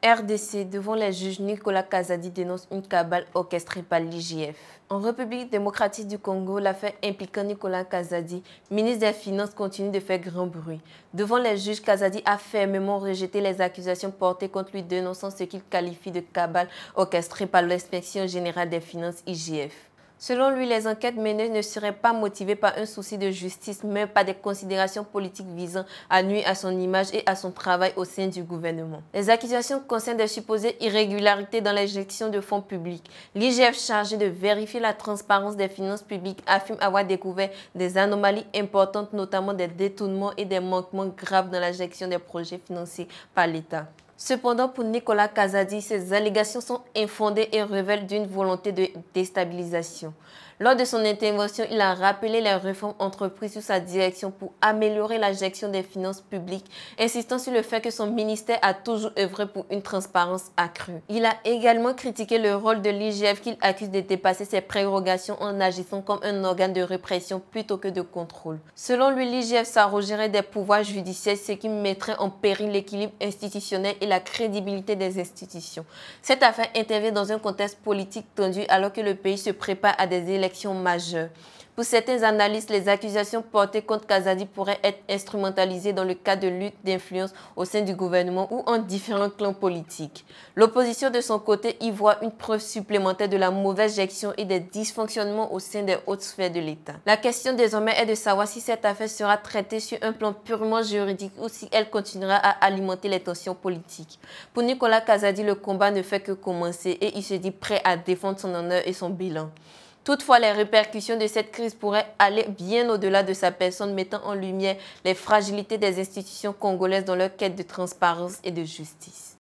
RDC, devant les juges, Nicolas Kazadi dénonce une cabale orchestrée par l'IGF. En République démocratique du Congo, l'affaire impliquant Nicolas Kazadi, ministre des Finances, continue de faire grand bruit. Devant les juges, Kazadi a fermement rejeté les accusations portées contre lui, dénonçant ce qu'il qualifie de cabale orchestrée par l'Inspection générale des finances IGF. Selon lui, les enquêtes menées ne seraient pas motivées par un souci de justice, mais par des considérations politiques visant à nuire à son image et à son travail au sein du gouvernement. Les accusations concernent des supposées irrégularités dans la gestion de fonds publics. L'IGF, chargé de vérifier la transparence des finances publiques, affirme avoir découvert des anomalies importantes, notamment des détournements et des manquements graves dans la gestion des projets financés par l'État. Cependant, pour Nicolas Kazadi, ces allégations sont infondées et révèlent d'une volonté de déstabilisation. Lors de son intervention, il a rappelé les réformes entreprises sous sa direction pour améliorer la gestion des finances publiques, insistant sur le fait que son ministère a toujours œuvré pour une transparence accrue. Il a également critiqué le rôle de l'IGF qu'il accuse de dépasser ses prérogatives en agissant comme un organe de répression plutôt que de contrôle. Selon lui, l'IGF s'arrogerait des pouvoirs judiciaires, ce qui mettrait en péril l'équilibre institutionnel et la crédibilité des institutions. Cette affaire intervient dans un contexte politique tendu alors que le pays se prépare à des élections majeures. Pour certains analystes, les accusations portées contre Kazadi pourraient être instrumentalisées dans le cadre de lutte d'influence au sein du gouvernement ou en différents clans politiques. L'opposition, de son côté, y voit une preuve supplémentaire de la mauvaise gestion et des dysfonctionnements au sein des hautes sphères de l'État. La question désormais est de savoir si cette affaire sera traitée sur un plan purement juridique ou si elle continuera à alimenter les tensions politiques. Pour Nicolas Kazadi, le combat ne fait que commencer et il se dit prêt à défendre son honneur et son bilan. Toutefois, les répercussions de cette crise pourraient aller bien au-delà de sa personne, mettant en lumière les fragilités des institutions congolaises dans leur quête de transparence et de justice.